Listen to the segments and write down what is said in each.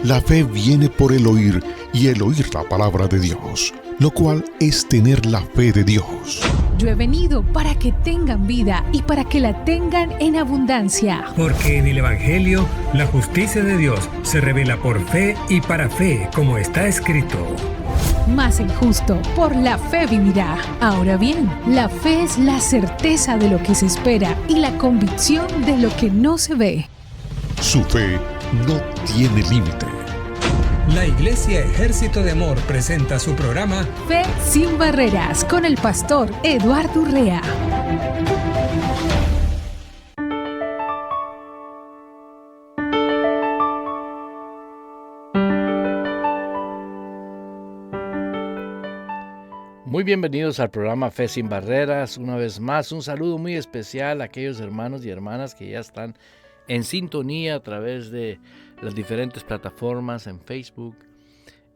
La fe viene por el oír y el oír la palabra de Dios, lo cual es tener la fe de Dios. Yo he venido para que tengan vida y para que la tengan en abundancia. Porque en el Evangelio la justicia de Dios se revela por fe y para fe, como está escrito. Mas el justo por la fe vivirá. Ahora bien, la fe es la certeza de lo que se espera y la convicción de lo que no se ve. Su fe no tiene límite. La Iglesia Ejército de Amor presenta su programa Fe sin Barreras con el pastor Eduardo Urrea. Muy bienvenidos al programa Fe sin Barreras. Una vez más, un saludo muy especial a aquellos hermanos y hermanas que ya están en sintonía a través de las diferentes plataformas en Facebook,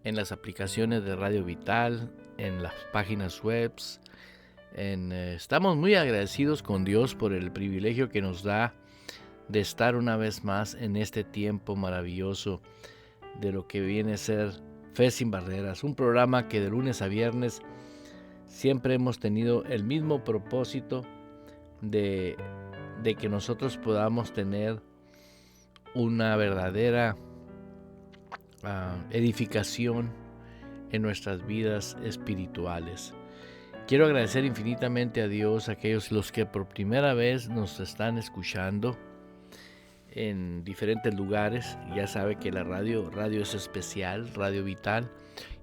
en las aplicaciones de Radio Vital, en las páginas web. Estamos muy agradecidos con Dios por el privilegio que nos da de estar una vez más en este tiempo maravilloso de lo que viene a ser Fe sin Barreras, un programa que de lunes a viernes siempre hemos tenido el mismo propósito de que nosotros podamos tener una verdadera edificación en nuestras vidas espirituales. Quiero agradecer infinitamente a Dios a aquellos los que por primera vez nos están escuchando en diferentes lugares. Ya sabe que la radio es especial, Radio Vital,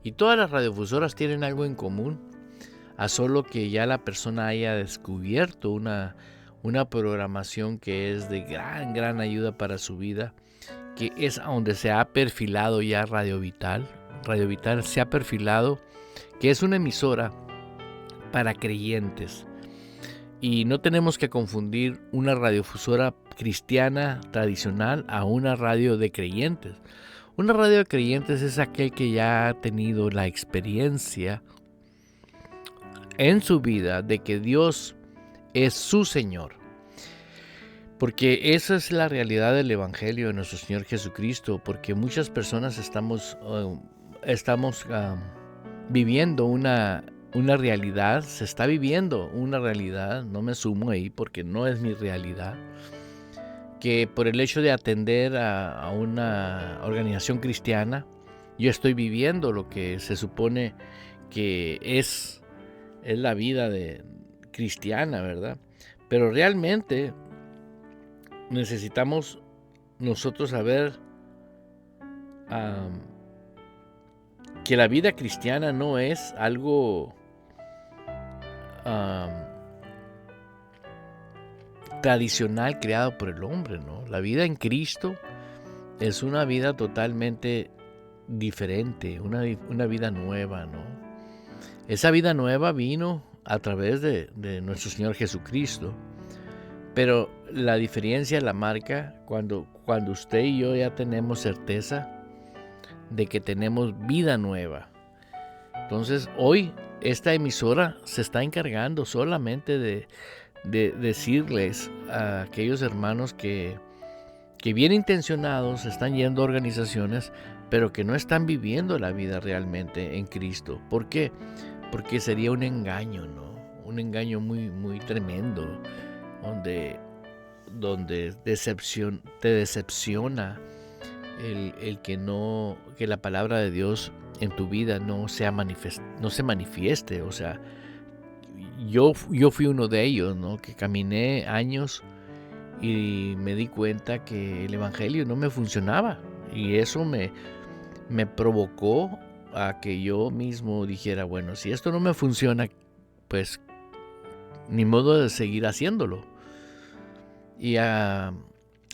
y todas las radiofusoras tienen algo en común, a solo que ya la persona haya descubierto una programación que es de gran ayuda para su vida, que es a donde se ha perfilado ya Radio Vital. Radio Vital se ha perfilado que es una emisora para creyentes. Y no tenemos que confundir una radiofusora cristiana tradicional a una radio de creyentes. Una radio de creyentes es aquel que ya ha tenido la experiencia en su vida de que Dios es su Señor. Porque esa es la realidad del Evangelio de nuestro Señor Jesucristo, porque muchas personas estamos viviendo una realidad, se está viviendo una realidad, no me sumo ahí porque no es mi realidad, que por el hecho de atender a una organización cristiana, yo estoy viviendo lo que se supone que es la vida cristiana, ¿verdad? Pero realmente necesitamos nosotros saber que la vida cristiana no es algo tradicional creado por el hombre, ¿no? La vida en Cristo es una vida totalmente diferente, una vida nueva, ¿no? Esa vida nueva vino a través de nuestro Señor Jesucristo, pero la diferencia la marca cuando usted y yo ya tenemos certeza de que tenemos vida nueva. Entonces hoy esta emisora se está encargando solamente de decirles a aquellos hermanos que bien intencionados están yendo a organizaciones, pero que no están viviendo la vida realmente en Cristo. ¿Por qué? Porque sería un engaño, ¿no? Un engaño muy tremendo, donde te decepciona el que la palabra de Dios en tu vida no se manifieste. O sea, yo fui uno de ellos, ¿no? Que caminé años y me di cuenta que el evangelio no me funcionaba, y eso me provocó a que yo mismo dijera, bueno, si esto no me funciona, pues ni modo de seguir haciéndolo. Y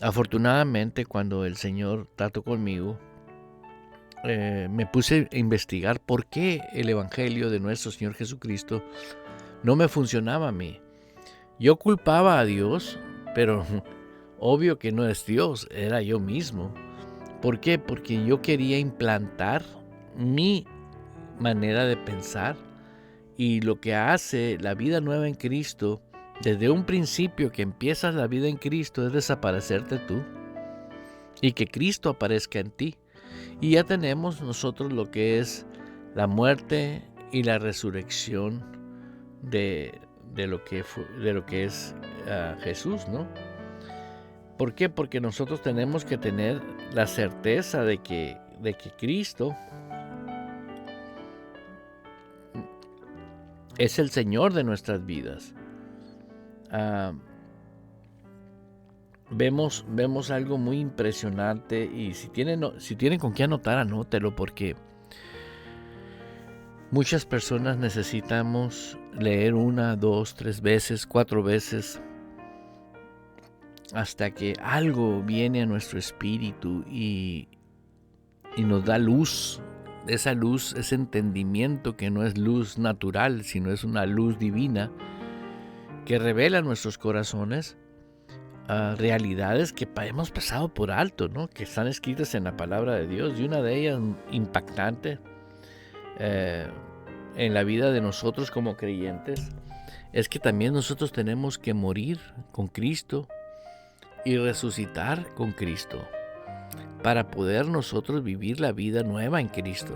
afortunadamente, cuando el Señor trató conmigo, me puse a investigar por qué el evangelio de nuestro Señor Jesucristo no me funcionaba a mí. Yo culpaba a Dios, pero obvio que no es Dios, era yo mismo. ¿Por qué? Porque yo quería implantar mi manera de pensar, y lo que hace la vida nueva en Cristo, desde un principio que empiezas la vida en Cristo, es desaparecerte tú y que Cristo aparezca en ti. Y ya tenemos nosotros lo que es la muerte y la resurrección de lo que es Jesús, ¿no? ¿Por qué? Porque nosotros tenemos que tener la certeza de que Cristo es el Señor de nuestras vidas. Vemos algo muy impresionante, y si tienen con qué anotar, anótelo, porque muchas personas necesitamos leer 1, 2, 3 veces, 4 veces, hasta que algo viene a nuestro espíritu y nos da luz. Esa luz, ese entendimiento que no es luz natural, sino es una luz divina que revela en nuestros corazones realidades que hemos pasado por alto, ¿no? Que están escritas en la palabra de Dios, y una de ellas impactante en la vida de nosotros como creyentes es que también nosotros tenemos que morir con Cristo y resucitar con Cristo para poder nosotros vivir la vida nueva en Cristo.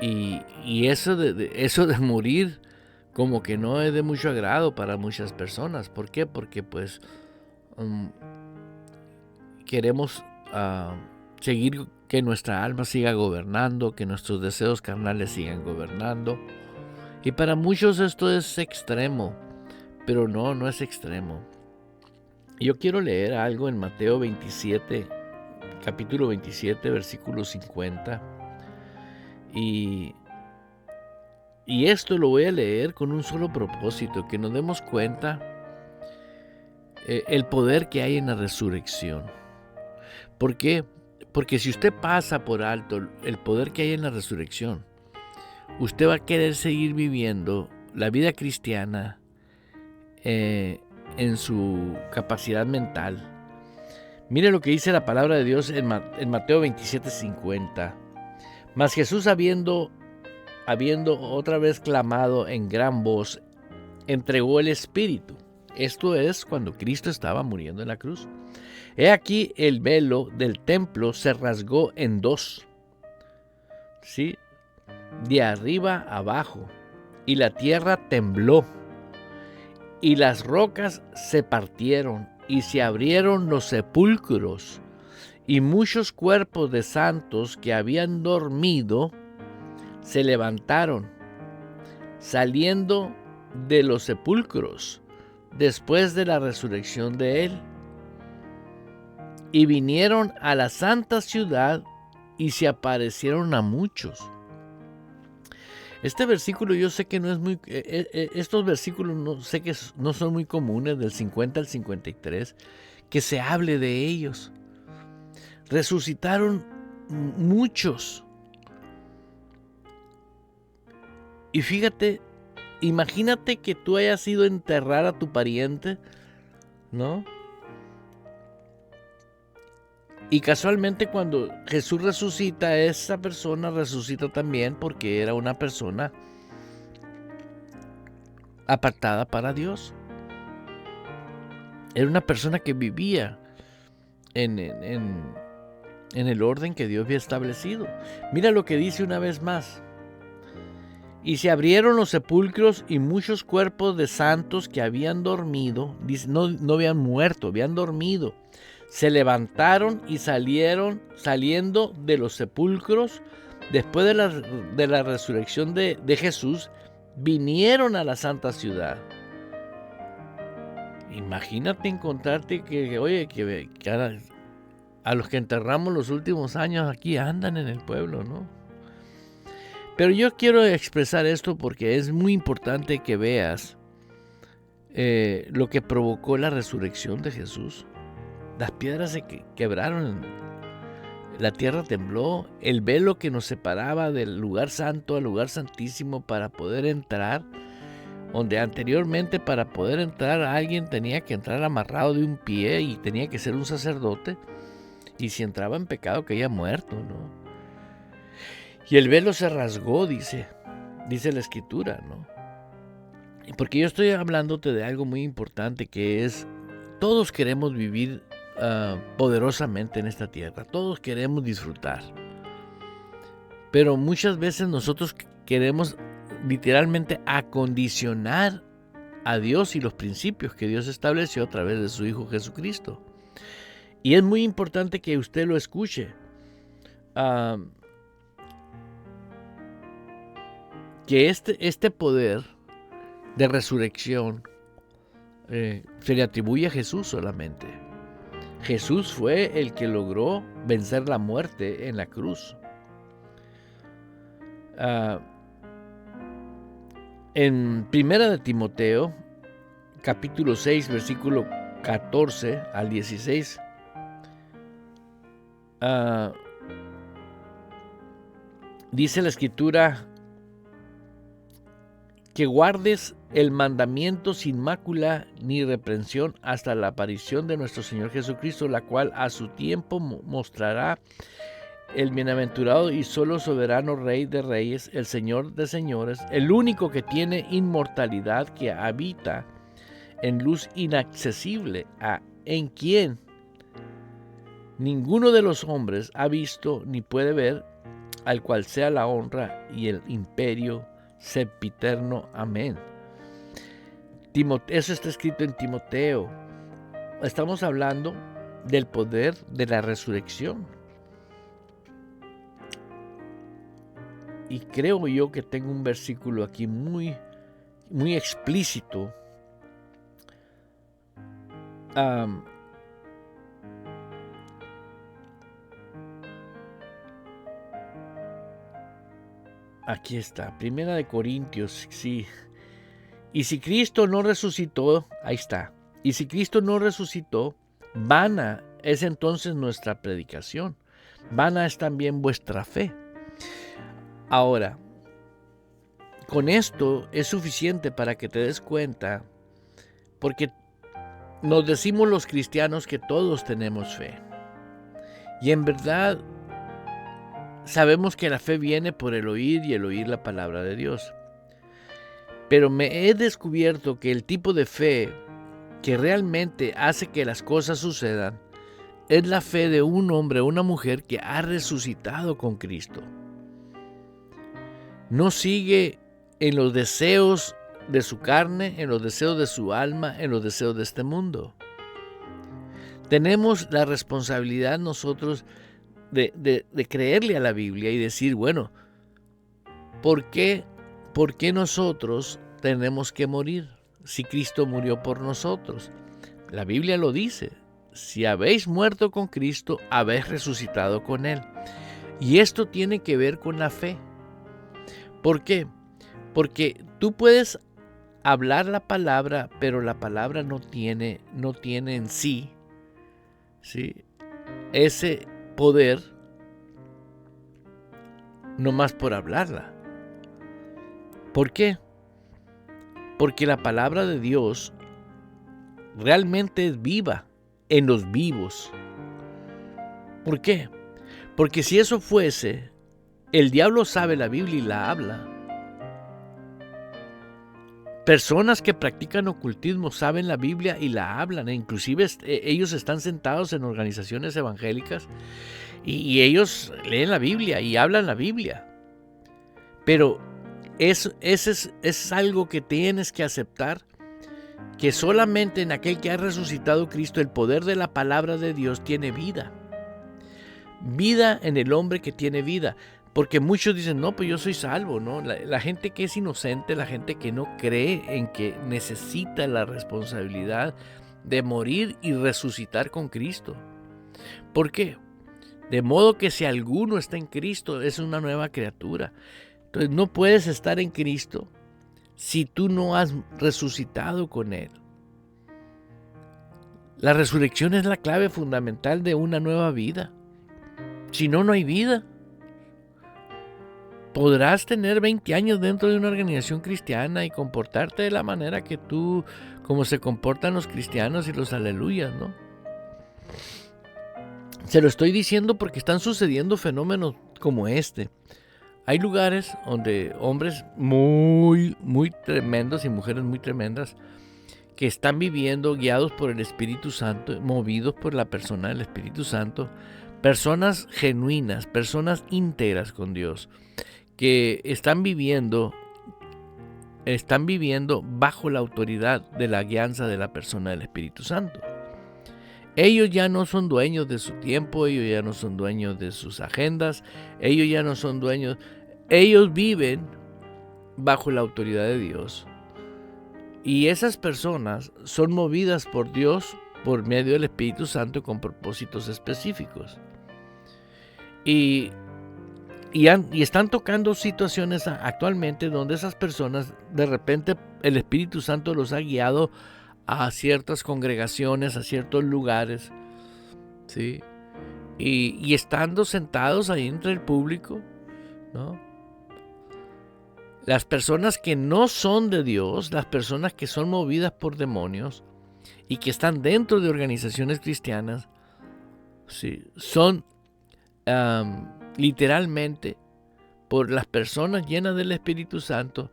Y eso de morir como que no es de mucho agrado para muchas personas. ¿Por qué? Porque pues queremos seguir que nuestra alma siga gobernando, que nuestros deseos carnales sigan gobernando. Y para muchos esto es extremo, pero no es extremo. Yo quiero leer algo en Mateo 27, capítulo 27, versículo 50. Y esto lo voy a leer con un solo propósito, que nos demos cuenta el poder que hay en la resurrección. ¿Por qué? Porque si usted pasa por alto el poder que hay en la resurrección, usted va a querer seguir viviendo la vida cristiana en su capacidad mental. Mire lo que dice la palabra de Dios en Mateo 27:50. Mas Jesús, habiendo otra vez clamado en gran voz, entregó el Espíritu. Esto es cuando Cristo estaba muriendo en la cruz. He aquí el velo del templo se rasgó en dos, ¿sí? De arriba abajo, y la tierra tembló, y las rocas se partieron, y se abrieron los sepulcros, y muchos cuerpos de santos que habían dormido se levantaron, saliendo de los sepulcros después de la resurrección de él, y vinieron a la santa ciudad y se aparecieron a muchos. Este versículo yo sé que no es muy... estos versículos sé que no son muy comunes, del 50 al 53, que se hable de ellos. Resucitaron muchos. Y fíjate, imagínate que tú hayas ido a enterrar a tu pariente, ¿no? Y casualmente cuando Jesús resucita, esa persona resucita también porque era una persona apartada para Dios. Era una persona que vivía en el orden que Dios había establecido. Mira lo que dice una vez más. Y se abrieron los sepulcros, y muchos cuerpos de santos que habían dormido, dice, no habían muerto, habían dormido, se levantaron y saliendo de los sepulcros, después de la resurrección de Jesús, vinieron a la santa ciudad. Imagínate encontrarte que a los que enterramos los últimos años aquí andan en el pueblo, ¿no? Pero yo quiero expresar esto porque es muy importante que veas lo que provocó la resurrección de Jesús. Las piedras se quebraron, la tierra tembló, el velo que nos separaba del lugar santo al lugar santísimo para poder entrar, donde anteriormente para poder entrar alguien tenía que entrar amarrado de un pie y tenía que ser un sacerdote, y si entraba en pecado caía muerto, ¿no? Y el velo se rasgó, dice la Escritura, ¿no? Porque yo estoy hablándote de algo muy importante, que es, todos queremos vivir poderosamente en esta tierra, todos queremos disfrutar, Pero muchas veces nosotros queremos literalmente acondicionar a Dios y los principios que Dios estableció a través de su Hijo Jesucristo. Y es muy importante que usted lo escuche. Que este poder de resurrección se le atribuye a Jesús solamente. Jesús fue el que logró vencer la muerte en la cruz. En 1 de Timoteo, capítulo 6, versículo 14 al 16, dice la Escritura que guardes el mandamiento sin mácula ni reprensión hasta la aparición de nuestro Señor Jesucristo, la cual a su tiempo mostrará el bienaventurado y solo soberano Rey de Reyes, el Señor de Señores, el único que tiene inmortalidad, que habita en luz inaccesible, en quien ninguno de los hombres ha visto ni puede ver, al cual sea la honra y el imperio sempiterno. Amén. Eso está escrito en Timoteo. Estamos hablando del poder de la resurrección. Y creo yo que tengo un versículo aquí muy, muy explícito. Aquí está, 1 Corintios, sí. Y si Cristo no resucitó, ahí está. Y si Cristo no resucitó, vana es entonces nuestra predicación. Vana es también vuestra fe. Ahora, con esto es suficiente para que te des cuenta, porque nos decimos los cristianos que todos tenemos fe. Y en verdad sabemos que la fe viene por el oír y el oír la palabra de Dios. Pero me he descubierto que el tipo de fe que realmente hace que las cosas sucedan es la fe de un hombre o una mujer que ha resucitado con Cristo. No sigue en los deseos de su carne, en los deseos de su alma, en los deseos de este mundo. Tenemos la responsabilidad nosotros de creerle a la Biblia y decir, bueno, ¿por qué nosotros tenemos que morir si Cristo murió por nosotros? La Biblia lo dice, si habéis muerto con Cristo, habéis resucitado con Él. Y esto tiene que ver con la fe. ¿Por qué? Porque tú puedes hablar la palabra, pero la palabra no tiene en sí, ¿sí?, ese poder nomás por hablarla. ¿Por qué? Porque la palabra de Dios realmente es viva en los vivos. ¿Por qué? Porque si eso fuese, el diablo sabe la Biblia y la habla. Personas que practican ocultismo saben la Biblia y la hablan. Inclusive ellos están sentados en organizaciones evangélicas y ellos leen la Biblia y hablan la Biblia. Pero eso es algo que tienes que aceptar, que solamente en aquel que ha resucitado Cristo, el poder de la palabra de Dios tiene vida. Vida en el hombre que tiene vida. Porque muchos dicen, no, pues yo soy salvo, ¿no? La gente que es inocente, la gente que no cree en que necesita la responsabilidad de morir y resucitar con Cristo. ¿Por qué? De modo que si alguno está en Cristo, es una nueva criatura. Entonces no puedes estar en Cristo si tú no has resucitado con Él. La resurrección es la clave fundamental de una nueva vida. Si no, no hay vida. Podrás tener 20 años dentro de una organización cristiana y comportarte de la manera que tú, como se comportan los cristianos y los aleluyas, ¿no? Se lo estoy diciendo porque están sucediendo fenómenos como este. Hay lugares donde hombres muy, muy tremendos y mujeres muy tremendas que están viviendo guiados por el Espíritu Santo, movidos por la persona del Espíritu Santo, personas genuinas, personas íntegras con Dios, que están viviendo bajo la autoridad de la guianza de la persona del Espíritu Santo. Ellos ya no son dueños de su tiempo, ellos ya no son dueños de sus agendas, ellos ya no son dueños, ellos viven bajo la autoridad de Dios. Y esas personas son movidas por Dios por medio del Espíritu Santo con propósitos específicos. Y están tocando situaciones actualmente donde esas personas, de repente, el Espíritu Santo los ha guiado a ciertas congregaciones, a ciertos lugares, ¿sí? Y estando sentados ahí entre el público, ¿no? Las personas que no son de Dios, las personas que son movidas por demonios y que están dentro de organizaciones cristianas, ¿sí? Son literalmente, por las personas llenas del Espíritu Santo,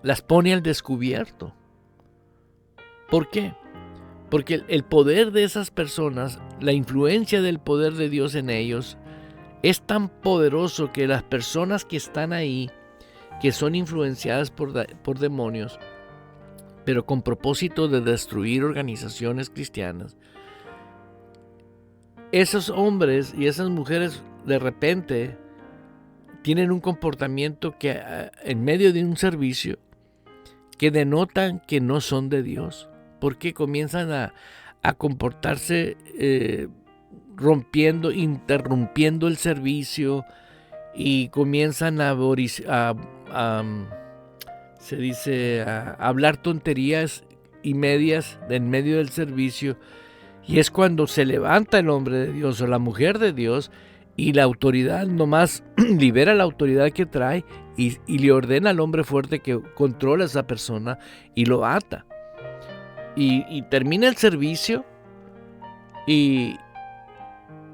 las pone al descubierto. ¿Por qué? Porque el poder de esas personas, la influencia del poder de Dios en ellos, es tan poderoso que las personas que están ahí, que son influenciadas por demonios, pero con propósito de destruir organizaciones cristianas, esos hombres y esas mujeres de repente tienen un comportamiento que en medio de un servicio que denotan que no son de Dios, porque comienzan a comportarse interrumpiendo el servicio, y comienzan a hablar tonterías y medias en medio del servicio. Y es cuando se levanta el hombre de Dios o la mujer de Dios, y la autoridad nomás libera la autoridad que trae y le ordena al hombre fuerte que controla a esa persona y lo ata. Y termina el servicio y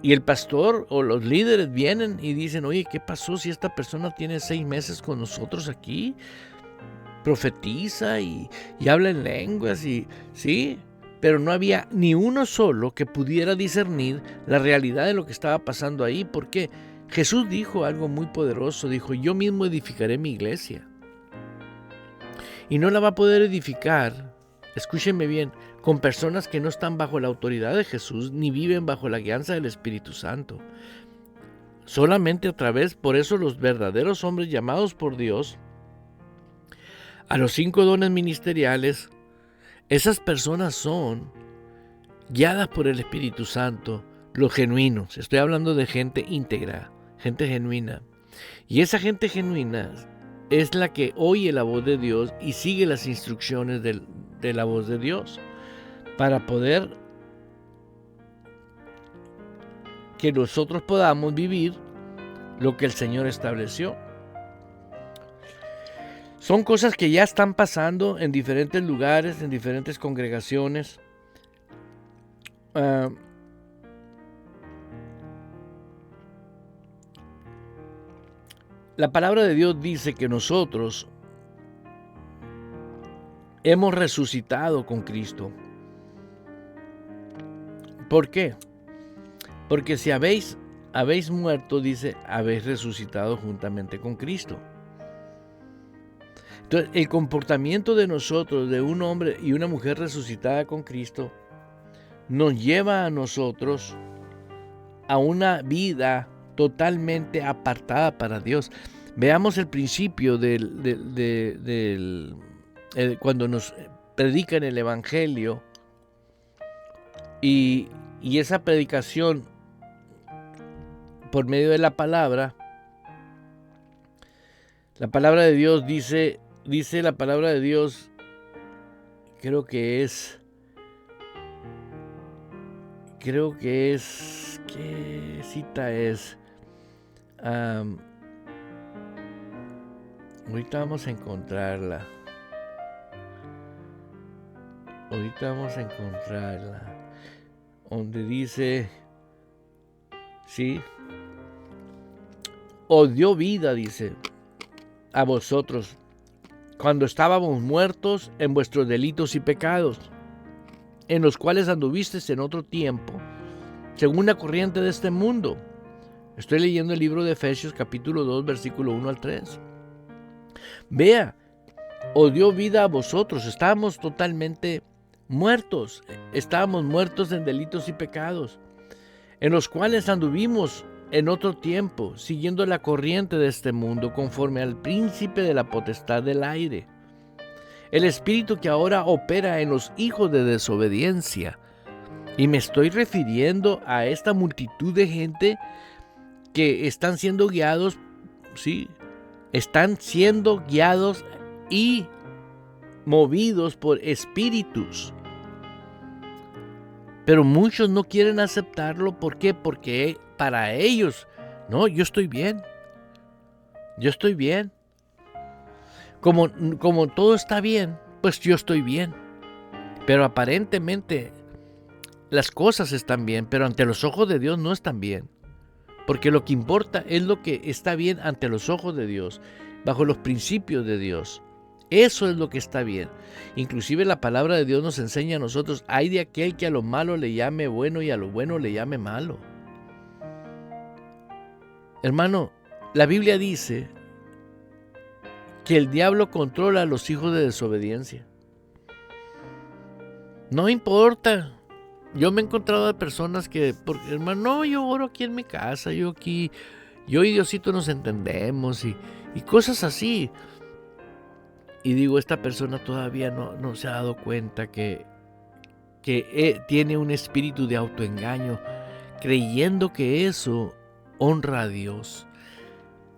el pastor o los líderes vienen y dicen: oye, ¿qué pasó si esta persona tiene 6 meses con nosotros aquí? Profetiza y habla en lenguas, y sí, pero no había ni uno solo que pudiera discernir la realidad de lo que estaba pasando ahí, porque Jesús dijo algo muy poderoso. Dijo: yo mismo edificaré mi iglesia, y no la va a poder edificar, escúchenme bien, con personas que no están bajo la autoridad de Jesús ni viven bajo la guianza del Espíritu Santo. Solamente a través, por eso los verdaderos hombres llamados por Dios a los 5 dones ministeriales, esas personas son guiadas por el Espíritu Santo, los genuinos. Estoy hablando de gente íntegra, gente genuina. Y esa gente genuina es la que oye la voz de Dios y sigue las instrucciones de la voz de Dios, para poder que nosotros podamos vivir lo que el Señor estableció. Son cosas que ya están pasando en diferentes lugares, en diferentes congregaciones. La palabra de Dios dice que nosotros hemos resucitado con Cristo. ¿Por qué? Porque si habéis muerto, dice, habéis resucitado juntamente con Cristo. Entonces, el comportamiento de nosotros, de un hombre y una mujer resucitada con Cristo, nos lleva a nosotros a una vida totalmente apartada para Dios. Veamos el principio cuando nos predican el Evangelio, y esa predicación por medio de la palabra de Dios dice la palabra de Dios, creo que es, ¿qué cita es? Ahorita vamos a encontrarla. Donde dice, sí, os dio vida, dice, a vosotros, cuando estábamos muertos en vuestros delitos y pecados, en los cuales anduvisteis en otro tiempo, según la corriente de este mundo. Estoy leyendo el libro de Efesios capítulo 2, versículo 1 al 3. Vea, os dio vida a vosotros. Estábamos totalmente muertos. Estábamos muertos en delitos y pecados, en los cuales anduvimos en otro tiempo, siguiendo la corriente de este mundo, conforme al príncipe de la potestad del aire, el espíritu que ahora opera en los hijos de desobediencia. Y me estoy refiriendo a esta multitud de gente que están siendo guiados, sí, están siendo guiados y movidos por espíritus. Pero muchos no quieren aceptarlo. ¿Por qué? Porque para ellos, no, yo estoy bien. Yo estoy bien. Como todo está bien, pues yo estoy bien. Pero aparentemente las cosas están bien, pero ante los ojos de Dios no están bien. Porque lo que importa es lo que está bien ante los ojos de Dios, bajo los principios de Dios. Eso es lo que está bien. Inclusive la palabra de Dios nos enseña a nosotros: hay de aquel que a lo malo le llame bueno y a lo bueno le llame malo. Hermano, la Biblia dice que el diablo controla a los hijos de desobediencia. No importa. Yo me he encontrado a personas que, porque, hermano, no, yo oro aquí en mi casa, yo y Diosito nos entendemos y cosas así. Y digo, esta persona todavía no se ha dado cuenta que tiene un espíritu de autoengaño, creyendo que eso honra a Dios.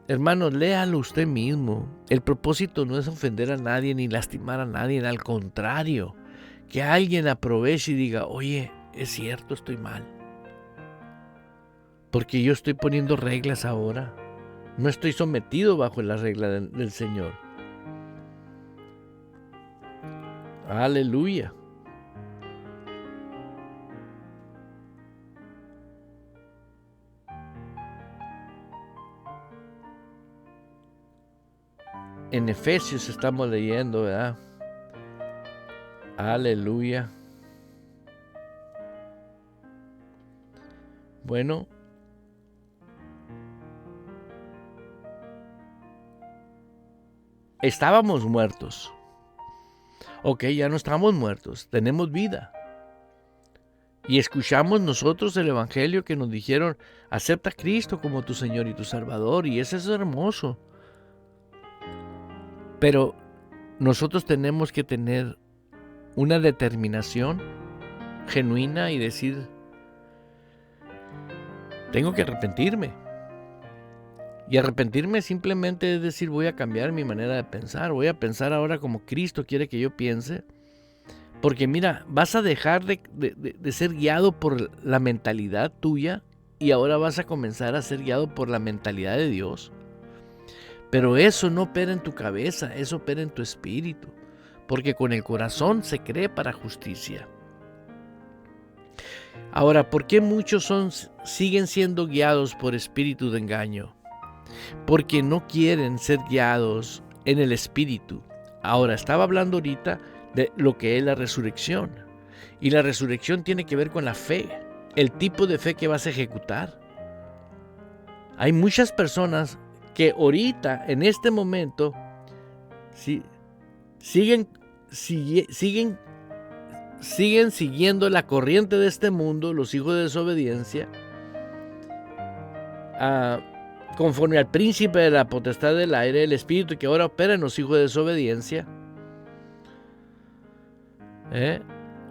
Hermanos, léalo usted mismo. El propósito no es ofender a nadie ni lastimar a nadie, al contrario, que alguien aproveche y diga: oye, es cierto, estoy mal, porque yo estoy poniendo reglas ahora, no estoy sometido bajo la regla del Señor. Aleluya. En Efesios estamos leyendo, ¿verdad? Aleluya. Bueno, estábamos muertos. Ok, ya no estamos muertos, tenemos vida. Y escuchamos nosotros el evangelio que nos dijeron: acepta a Cristo como tu Señor y tu Salvador, y eso es hermoso. Pero nosotros tenemos que tener una determinación genuina y decir: tengo que arrepentirme. Y arrepentirme simplemente es decir: voy a cambiar mi manera de pensar, voy a pensar ahora como Cristo quiere que yo piense. Porque mira, vas a dejar de ser guiado por la mentalidad tuya y ahora vas a comenzar a ser guiado por la mentalidad de Dios. Pero eso no opera en tu cabeza, eso opera en tu espíritu. Porque con el corazón se cree para justicia. Ahora, ¿por qué muchos siguen siendo guiados por espíritu de engaño? Porque no quieren ser guiados en el espíritu. Ahora, estaba hablando ahorita de lo que es la resurrección. Y la resurrección tiene que ver con la fe, el tipo de fe que vas a ejecutar. Hay muchas personas que ahorita, en este momento, siguen siguiendo la corriente de este mundo, los hijos de desobediencia, conforme al príncipe de la potestad del aire, el espíritu que ahora opera en los hijos de desobediencia,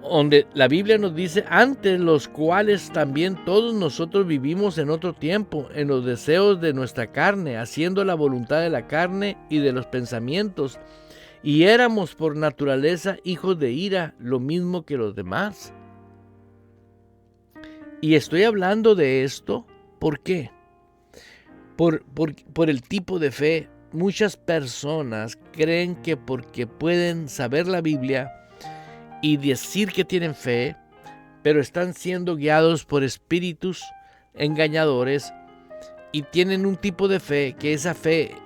donde la Biblia nos dice: ante los cuales también todos nosotros vivimos en otro tiempo, en los deseos de nuestra carne, haciendo la voluntad de la carne y de los pensamientos, y éramos por naturaleza hijos de ira, lo mismo que los demás. Y estoy hablando de esto, ¿por qué? Por el tipo de fe. Muchas personas creen que porque pueden saber la Biblia y decir que tienen fe, pero están siendo guiados por espíritus engañadores y tienen un tipo de fe que esa fe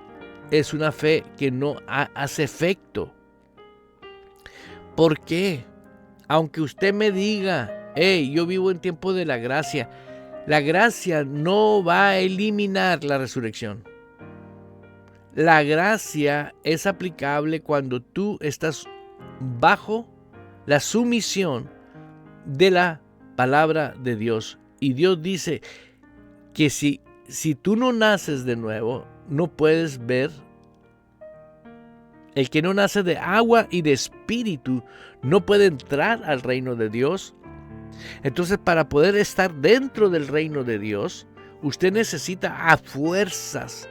es una fe que no hace efecto. ¿Por qué? Aunque usted me diga: hey, yo vivo en tiempo de la gracia, La gracia no va a eliminar la resurrección. La gracia es aplicable cuando tú estás bajo la sumisión de la palabra de Dios. Y Dios dice que si tú no naces de nuevo, no puedes ver. El que no nace de agua y de espíritu no puede entrar al reino de Dios. Entonces, para poder estar dentro del reino de Dios, usted necesita a fuerzas,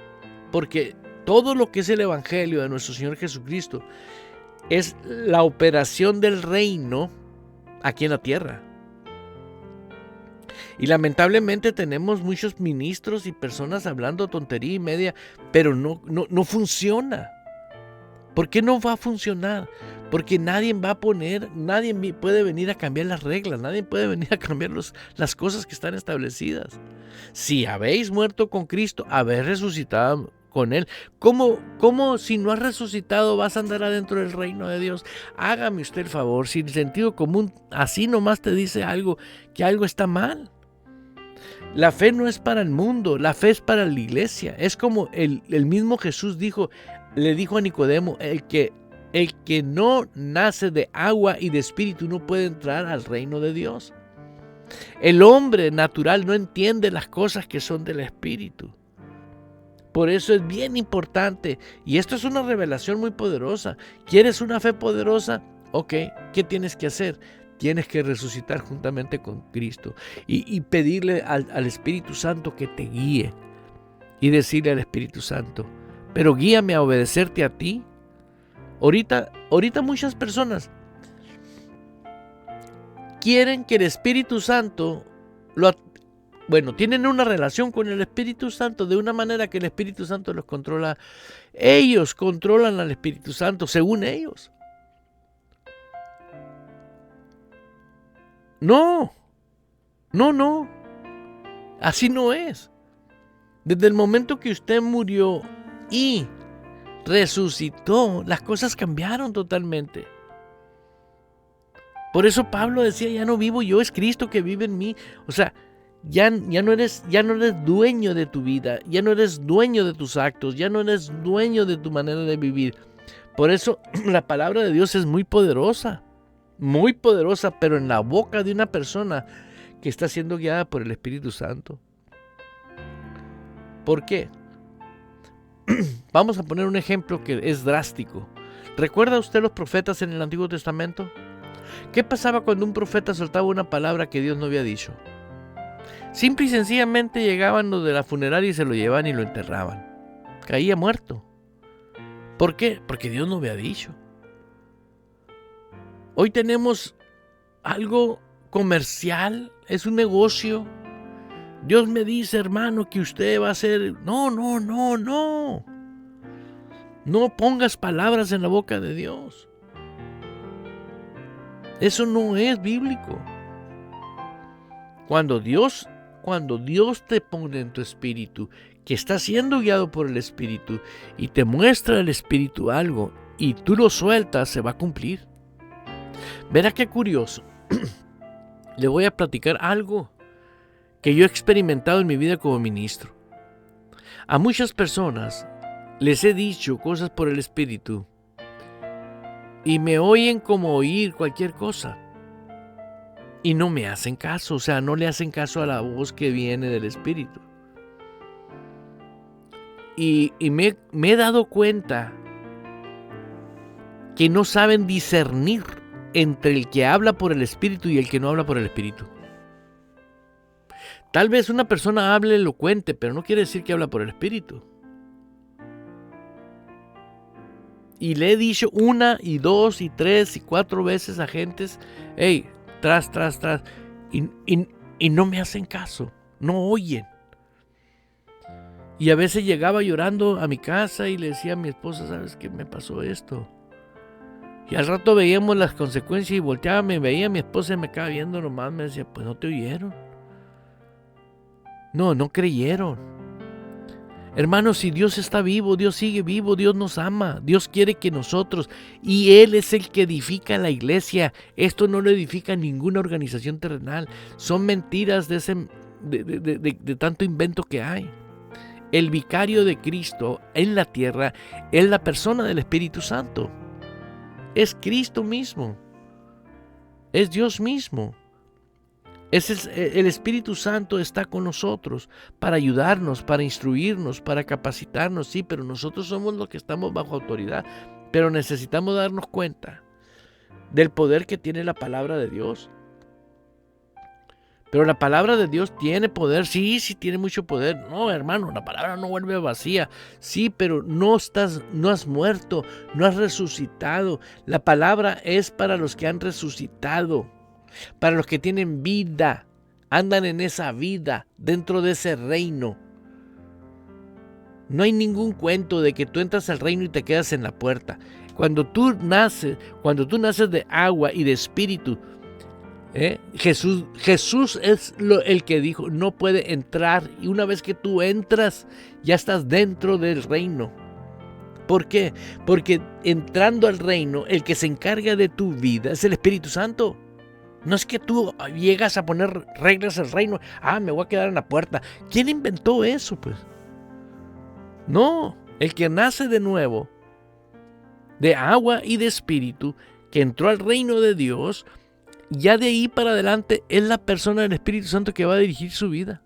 porque todo lo que es el evangelio de nuestro Señor Jesucristo es la operación del reino aquí en la tierra. Y lamentablemente tenemos muchos ministros y personas hablando tontería y media, pero no funciona. ¿Por qué no va a funcionar? Porque nadie puede venir a cambiar las reglas, nadie puede venir a cambiar las cosas que están establecidas. Si habéis muerto con Cristo, habéis resucitado con Él. ¿Cómo si no has resucitado vas a andar adentro del reino de Dios? Hágame usted el favor, si el sentido común así nomás te dice que algo está mal. La fe no es para el mundo, la fe es para la iglesia. Es como el mismo Jesús le dijo a Nicodemo, el que no nace de agua y de espíritu no puede entrar al reino de Dios. El hombre natural no entiende las cosas que son del espíritu. Por eso es bien importante, y esto es una revelación muy poderosa. ¿Quieres una fe poderosa? Ok, ¿qué tienes que hacer? Tienes que resucitar juntamente con Cristo y pedirle al Espíritu Santo que te guíe y decirle al Espíritu Santo, pero guíame a obedecerte a ti. Ahorita muchas personas quieren que el Espíritu Santo tienen una relación con el Espíritu Santo de una manera que el Espíritu Santo los controla. Ellos controlan al Espíritu Santo según ellos. No. Así no es. Desde el momento que usted murió y resucitó, las cosas cambiaron totalmente. Por eso Pablo decía, ya no vivo yo, es Cristo que vive en mí. O sea, ya no eres dueño de tu vida, ya no eres dueño de tus actos, ya no eres dueño de tu manera de vivir. Por eso la palabra de Dios es muy poderosa, pero en la boca de una persona que está siendo guiada por el Espíritu Santo. ¿Por qué? Vamos a poner un ejemplo que es drástico. ¿Recuerda usted los profetas en el Antiguo Testamento? ¿Qué pasaba cuando un profeta soltaba una palabra que Dios no había dicho? Simple y sencillamente llegaban los de la funeraria y se lo llevaban y lo enterraban. Caía muerto. ¿Por qué? Porque Dios no había dicho. Hoy tenemos algo comercial, es un negocio. Dios me dice, hermano, que usted va a hacer... No. No pongas palabras en la boca de Dios. Eso no es bíblico. Cuando Dios te pone en tu espíritu, que está siendo guiado por el Espíritu, y te muestra el Espíritu algo, y tú lo sueltas, se va a cumplir. Verá qué curioso. Le voy a platicar algo que yo he experimentado en mi vida como ministro. A muchas personas les he dicho cosas por el Espíritu y me oyen como oír cualquier cosa y no me hacen caso, o sea, no le hacen caso a la voz que viene del Espíritu. Y me he dado cuenta que no saben discernir entre el que habla por el Espíritu y el que no habla por el Espíritu. Tal vez una persona hable elocuente, pero no quiere decir que habla por el Espíritu. Y le he dicho 1 y 2 y 3 y 4 veces a gentes, hey, tras, y no me hacen caso, no oyen. Y a veces llegaba llorando a mi casa y le decía a mi esposa, ¿sabes qué me pasó esto? Y al rato veíamos las consecuencias y volteaba, me veía a mi esposa y me quedaba viendo nomás, me decía, pues no te oyeron. No creyeron. Hermanos, si Dios está vivo, Dios sigue vivo, Dios nos ama, Dios quiere que nosotros, y Él es el que edifica la iglesia. Esto no lo edifica ninguna organización terrenal. Son mentiras de de tanto invento que hay. El vicario de Cristo en la tierra es la persona del Espíritu Santo. Es Cristo mismo. Es Dios mismo. El Espíritu Santo está con nosotros para ayudarnos, para instruirnos, para capacitarnos. Sí, pero nosotros somos los que estamos bajo autoridad. Pero necesitamos darnos cuenta del poder que tiene la palabra de Dios. Pero la palabra de Dios tiene poder, sí tiene mucho poder. No, hermano, la palabra no vuelve vacía. Sí, pero no has muerto, no has resucitado. La palabra es para los que han resucitado, para los que tienen vida, andan en esa vida, dentro de ese reino. No hay ningún cuento de que tú entras al reino y te quedas en la puerta. Cuando tú naces de agua y de espíritu, Jesús es el que dijo, no puede entrar, y una vez que tú entras, ya estás dentro del reino. ¿Por qué? Porque entrando al reino, el que se encarga de tu vida es el Espíritu Santo. No es que tú llegas a poner reglas al reino, me voy a quedar en la puerta. ¿Quién inventó eso, pues? No, el que nace de nuevo, de agua y de espíritu, que entró al reino de Dios, ya de ahí para adelante es la persona del Espíritu Santo que va a dirigir su vida.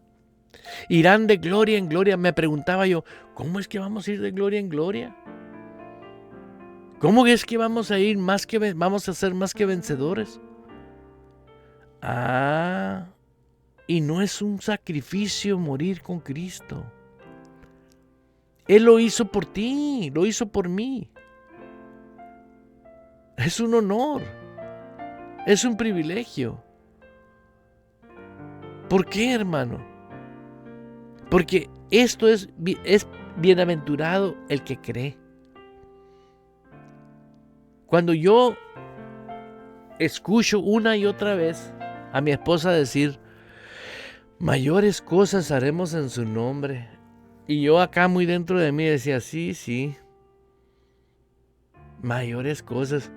Irán de gloria en gloria. Me preguntaba yo, ¿cómo es que vamos a ir de gloria en gloria? ¿Cómo es que vamos a ir vamos a ser más que vencedores? Y no es un sacrificio morir con Cristo. Él lo hizo por ti, lo hizo por mí. Es un honor. Es un privilegio. ¿Por qué, hermano? Porque esto es bienaventurado el que cree. Cuando yo escucho una y otra vez a mi esposa decir, mayores cosas haremos en su nombre, y yo acá muy dentro de mí decía, sí, mayores cosas.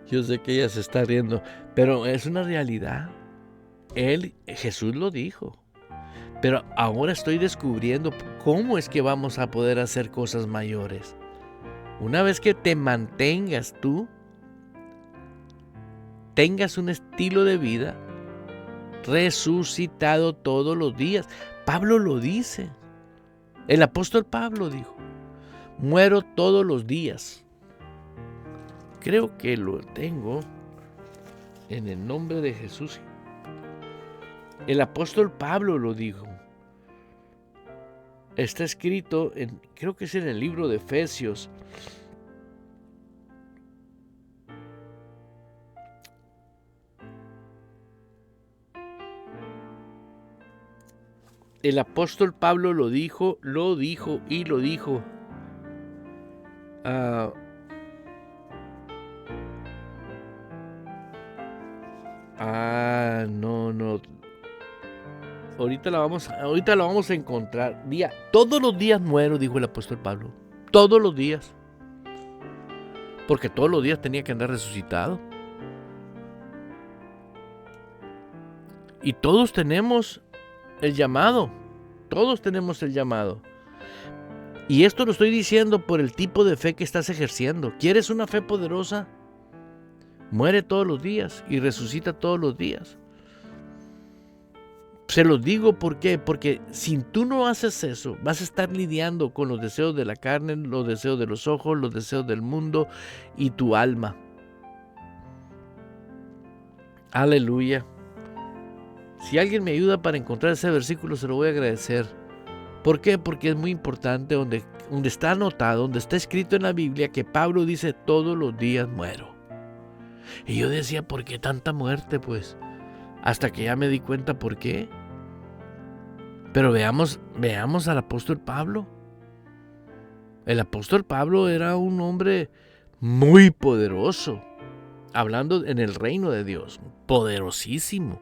Yo sé que ella se está riendo, pero es una realidad. Jesús lo dijo. Pero ahora estoy descubriendo cómo es que vamos a poder hacer cosas mayores. Una vez que te mantengas tú, tengas un estilo de vida resucitado todos los días. Pablo lo dice. El apóstol Pablo dijo, muero todos los días. Creo que lo tengo en el nombre de Jesús. El apóstol Pablo lo dijo. Está escrito, creo que es en el libro de Efesios. El apóstol Pablo lo dijo. No. Ahorita la vamos a encontrar. Todos los días muero, dijo el apóstol Pablo. Todos los días. Porque todos los días tenía que andar resucitado. Y todos tenemos el llamado. Todos tenemos el llamado. Y esto lo estoy diciendo por el tipo de fe que estás ejerciendo. ¿Quieres una fe poderosa? Muere todos los días y resucita todos los días. Se los digo ¿por qué? Porque si tú no haces eso, vas a estar lidiando con los deseos de la carne, los deseos de los ojos, los deseos del mundo y tu alma. Aleluya. Si alguien me ayuda para encontrar ese versículo, se lo voy a agradecer. ¿Por qué? Porque es muy importante donde está anotado, donde está escrito en la Biblia que Pablo dice todos los días muero. Y yo decía, ¿por qué tanta muerte? Pues hasta que ya me di cuenta por qué. Pero veamos al apóstol Pablo. El apóstol Pablo era un hombre muy poderoso, hablando en el reino de Dios, poderosísimo.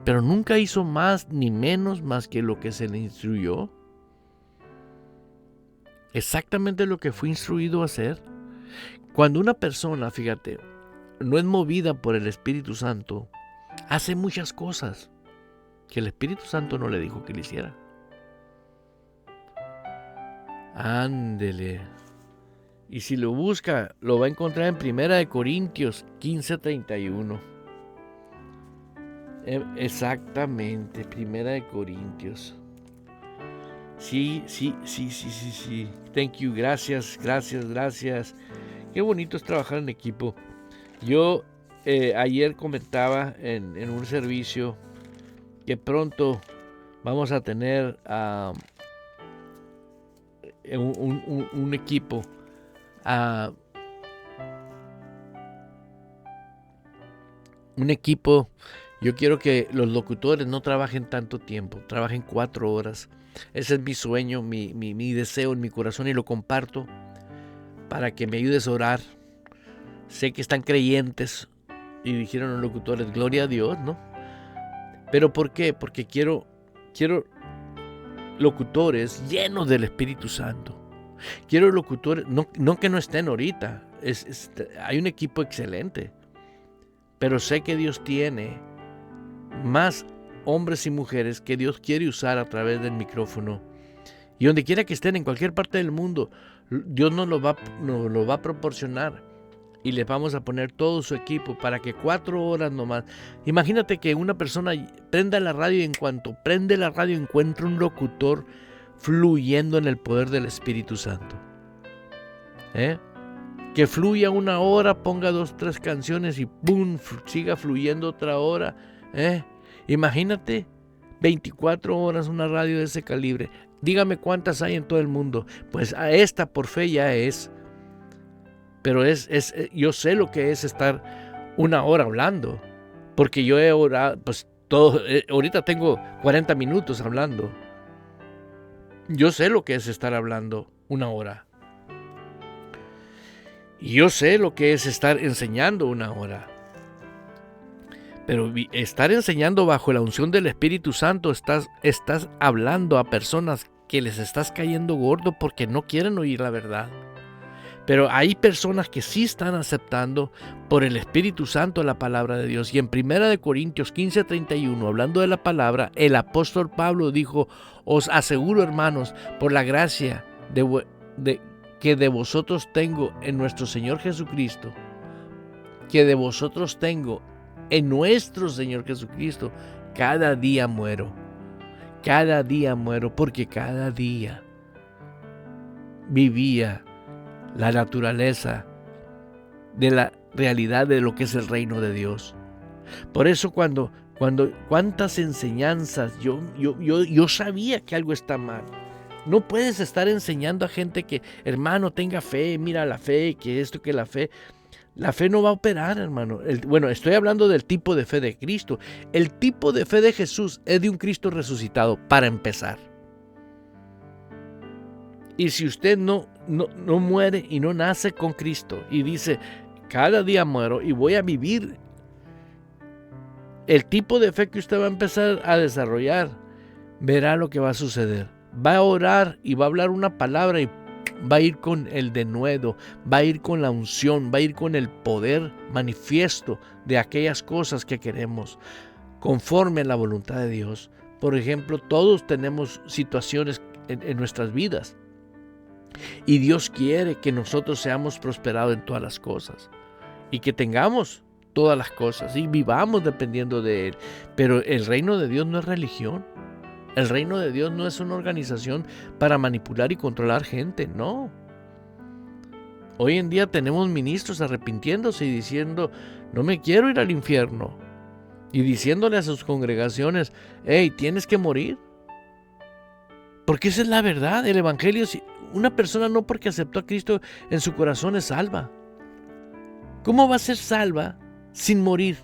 Pero nunca hizo más ni menos más que lo que se le instruyó. Exactamente lo que fue instruido a hacer. Cuando una persona, fíjate, no es movida por el Espíritu Santo, hace muchas cosas que el Espíritu Santo no le dijo que le hiciera. Ándele. Y si lo busca, lo va a encontrar en 1 Corintios 15:31. Exactamente, 1 Corintios. Sí. Thank you, gracias. Qué bonito es trabajar en equipo. Yo ayer comentaba en un servicio que pronto vamos a tener un equipo. Un equipo. Yo quiero que los locutores no trabajen tanto tiempo, trabajen 4 horas. Ese es mi sueño, mi deseo en mi corazón, y lo comparto para que me ayudes a orar. Sé que están creyentes y dijeron los locutores, gloria a Dios, ¿no? ¿Pero por qué? Porque quiero locutores llenos del Espíritu Santo. Quiero locutores, no que no estén ahorita, hay un equipo excelente, pero sé que Dios tiene más hombres y mujeres que Dios quiere usar a través del micrófono. Y donde quiera que estén, en cualquier parte del mundo, Dios nos lo va a proporcionar. Y les vamos a poner todo su equipo para que 4 horas nomás. Imagínate que una persona prenda la radio y en cuanto prende la radio encuentra un locutor fluyendo en el poder del Espíritu Santo. Que fluya 1 hora, ponga 2, 3 canciones y ¡pum! Siga fluyendo otra hora. Imagínate 24 horas una radio de ese calibre. Dígame cuántas hay en todo el mundo. Pues a esta por fe ya es. Pero yo sé lo que es estar 1 hora hablando. Porque yo he orado, pues ahorita tengo 40 minutos hablando. Yo sé lo que es estar hablando 1 hora. Y yo sé lo que es estar enseñando 1 hora. Pero estar enseñando bajo la unción del Espíritu Santo, estás hablando a personas que les estás cayendo gordo porque no quieren oír la verdad. Pero hay personas que sí están aceptando por el Espíritu Santo la palabra de Dios. Y en 1 Corintios 15:31, hablando de la palabra, el apóstol Pablo dijo, os aseguro, hermanos, por la gracia que de vosotros tengo en nuestro Señor Jesucristo, que de vosotros tengo en nuestro Señor Jesucristo, cada día muero, porque cada día vivía la naturaleza de la realidad de lo que es el reino de Dios. Por eso cuando cuántas enseñanzas, yo sabía que algo está mal. No puedes estar enseñando a gente que, hermano, tenga fe, mira la fe, que esto, que la fe. La fe no va a operar, hermano. Bueno, estoy hablando del tipo de fe de Cristo. El tipo de fe de Jesús es de un Cristo resucitado, para empezar. Y si usted no muere y no nace con Cristo y dice, cada día muero y voy a vivir, el tipo de fe que usted va a empezar a desarrollar, verá lo que va a suceder. Va a orar y va a hablar una palabra y va a ir con el denuedo, va a ir con la unción, va a ir con el poder manifiesto de aquellas cosas que queremos, conforme a la voluntad de Dios. Por ejemplo, todos tenemos situaciones en nuestras vidas y Dios quiere que nosotros seamos prosperados en todas las cosas y que tengamos todas las cosas y vivamos dependiendo de Él. Pero el reino de Dios no es religión. El reino de Dios no es una organización para manipular y controlar gente, no. Hoy en día tenemos ministros arrepintiéndose y diciendo, no me quiero ir al infierno. Y diciéndole a sus congregaciones, hey, tienes que morir. Porque esa es la verdad, el evangelio. Una persona no porque aceptó a Cristo en su corazón es salva. ¿Cómo va a ser salva sin morir?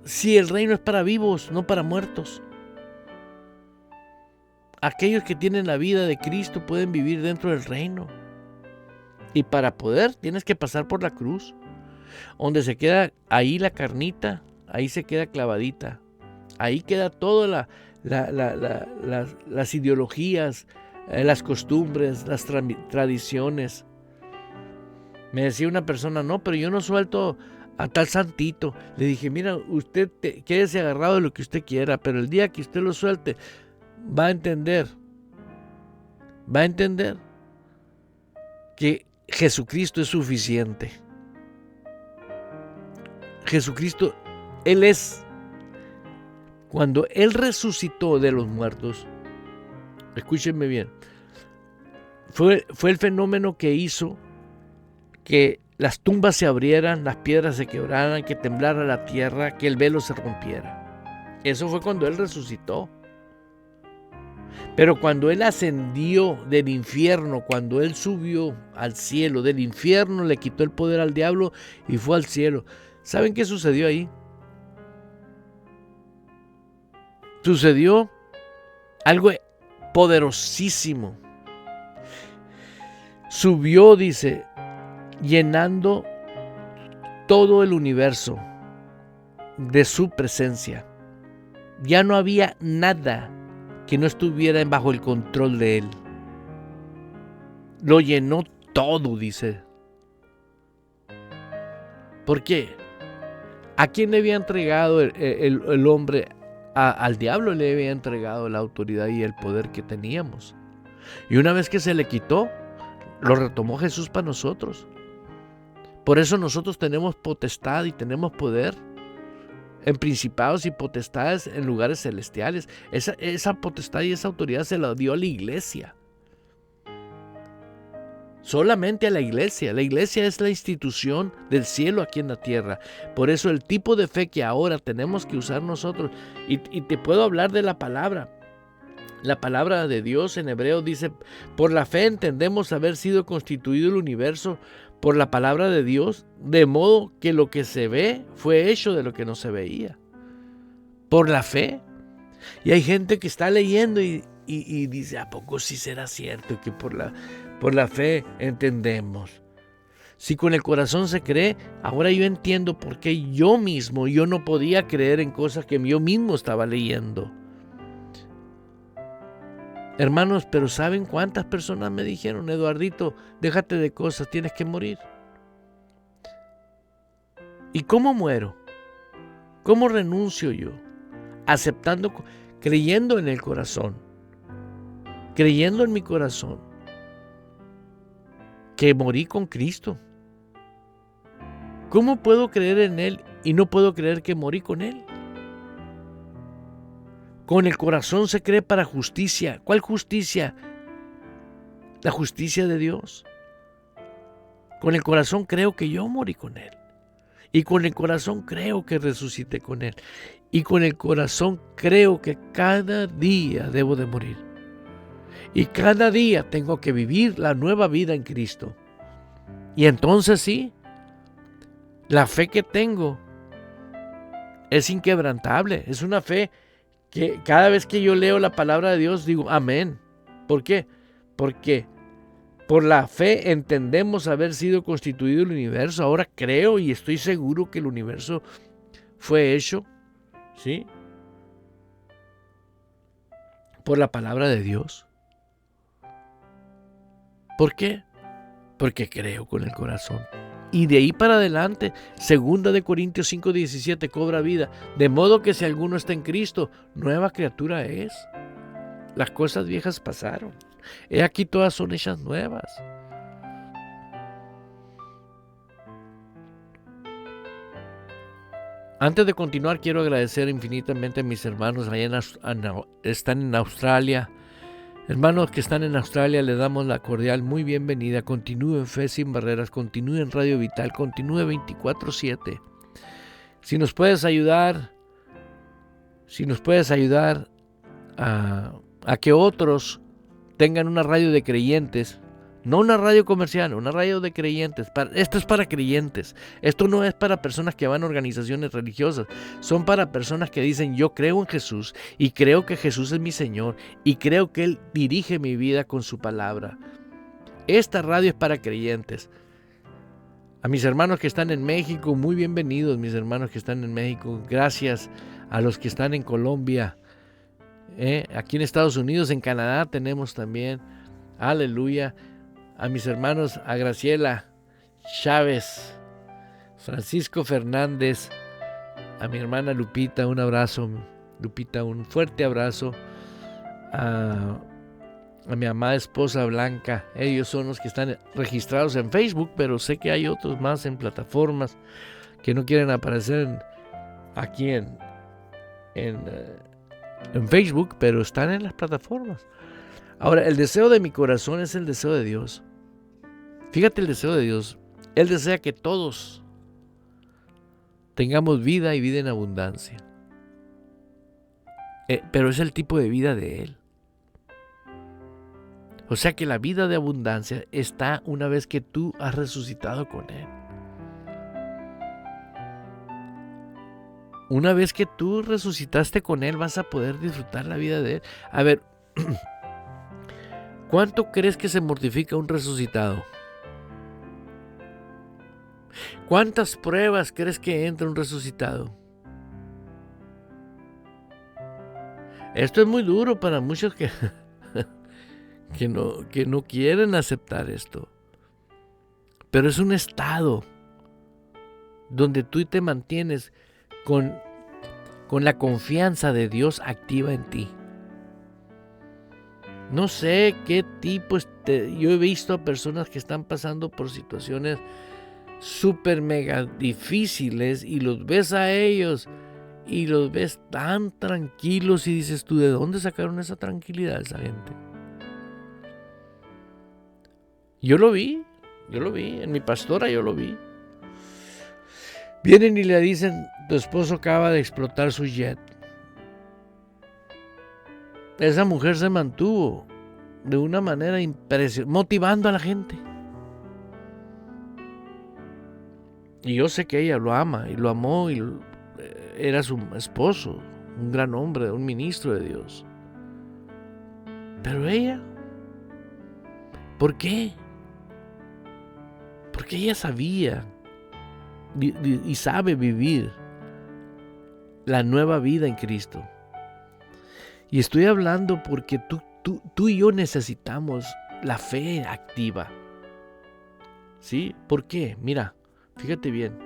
Si el reino es para vivos, no para muertos. Aquellos que tienen la vida de Cristo pueden vivir dentro del reino. Y para poder, tienes que pasar por la cruz. Donde se queda ahí la carnita, ahí se queda clavadita. Ahí queda todas las ideologías, las costumbres, las tradiciones. Me decía una persona, no, pero yo no suelto a tal santito. Le dije, mira, usted quédese agarrado de lo que usted quiera, pero el día que usted lo suelte, va a entender que Jesucristo es suficiente. Jesucristo, Él es. Cuando Él resucitó de los muertos, escúchenme bien, fue el fenómeno que hizo que las tumbas se abrieran, las piedras se quebraran, que temblara la tierra, que el velo se rompiera. Eso fue cuando Él resucitó. Pero cuando Él ascendió del infierno, cuando Él subió al cielo, del infierno le quitó el poder al diablo y fue al cielo. ¿Saben qué sucedió ahí? Sucedió algo poderosísimo. Subió, dice, llenando todo el universo de su presencia. Ya no había nada que no estuviera bajo el control de Él. Lo llenó todo, dice. ¿Por qué? ¿A quién le había entregado el hombre? Al diablo le había entregado la autoridad y el poder que teníamos. Y una vez que se le quitó, lo retomó Jesús para nosotros. Por eso nosotros tenemos potestad y tenemos poder en principados y potestades en lugares celestiales. Esa potestad y esa autoridad se la dio a la iglesia. Solamente a la iglesia. La iglesia es la institución del cielo aquí en la tierra. Por eso el tipo de fe que ahora tenemos que usar nosotros, y te puedo hablar de la palabra. La palabra de Dios en hebreo dice, por la fe entendemos haber sido constituido el universo por la palabra de Dios, de modo que lo que se ve fue hecho de lo que no se veía. Por la fe. Y hay gente que está leyendo y dice, ¿a poco sí será cierto que por la fe entendemos? Si con el corazón se cree, ahora yo entiendo por qué yo no podía creer en cosas que yo mismo estaba leyendo. Hermanos, pero ¿saben cuántas personas me dijeron, Eduardito, déjate de cosas, tienes que morir? ¿Y cómo muero? ¿Cómo renuncio yo? Aceptando, creyendo en el corazón, creyendo en mi corazón, que morí con Cristo. ¿Cómo puedo creer en Él y no puedo creer que morí con Él? Con el corazón se cree para justicia. ¿Cuál justicia? La justicia de Dios. Con el corazón creo que yo morí con Él. Y con el corazón creo que resucité con Él. Y con el corazón creo que cada día debo de morir. Y cada día tengo que vivir la nueva vida en Cristo. Y entonces sí, la fe que tengo es inquebrantable. Es una fe que cada vez que yo leo la palabra de Dios digo, amén. ¿Por qué? Porque por la fe entendemos haber sido constituido el universo. Ahora creo y estoy seguro que el universo fue hecho, ¿sí?, por la palabra de Dios. ¿Por qué? Porque creo con el corazón. Y de ahí para adelante, 2 Corintios 5:17 cobra vida. De modo que si alguno está en Cristo, nueva criatura es. Las cosas viejas pasaron. He aquí todas son hechas nuevas. Antes de continuar, quiero agradecer infinitamente a mis hermanos allá están en Australia. Hermanos que están en Australia, les damos la cordial muy bienvenida. Continúe en Fe Sin Barreras, continúe en Radio Vital, continúe 24/7. Si nos puedes ayudar a que otros tengan una radio de creyentes, no una radio comercial, una radio de creyentes. Esto es para creyentes. Esto no es para personas que van a organizaciones religiosas. Son para personas que dicen, yo creo en Jesús y creo que Jesús es mi Señor y creo que Él dirige mi vida con su palabra. Esta radio es para creyentes. A mis hermanos que están en México, muy bienvenidos mis hermanos que están en México. Gracias a los que están en Colombia. Aquí en Estados Unidos, en Canadá tenemos también Aleluya. A mis hermanos, a Graciela Chávez, Francisco Fernández, a mi hermana Lupita, un abrazo. Lupita, un fuerte abrazo. A mi amada esposa Blanca. Ellos son los que están registrados en Facebook, pero sé que hay otros más en plataformas que no quieren aparecer aquí en Facebook, pero están en las plataformas. Ahora, el deseo de mi corazón es el deseo de Dios. Fíjate el deseo de Dios. Él desea que todos tengamos vida y vida en abundancia. Pero es el tipo de vida de Él. O sea que la vida de abundancia está una vez que tú has resucitado con Él. Una vez que tú resucitaste con Él, vas a poder disfrutar la vida de Él. A ver, ¿cuánto crees que se mortifica un resucitado? ¿Cuántas pruebas crees que entra un resucitado? Esto es muy duro para muchos que no quieren aceptar esto. Pero es un estado donde tú te mantienes con la confianza de Dios activa en ti. No sé qué tipo, yo he visto a personas que están pasando por situaciones súper mega difíciles y los ves a ellos y los ves tan tranquilos y dices tú, ¿de dónde sacaron esa tranquilidad esa gente? Yo lo vi, en mi pastora yo lo vi. Vienen y le dicen, tu esposo acaba de explotar su jet. Esa mujer se mantuvo de una manera impresionante, motivando a la gente. Y yo sé que ella lo ama y lo amó y era su esposo, un gran hombre, un ministro de Dios. Pero ella, ¿por qué? Porque ella sabía y sabe vivir la nueva vida en Cristo. Y estoy hablando porque tú y yo necesitamos la fe activa. ¿Sí? ¿Por qué? Mira, fíjate bien.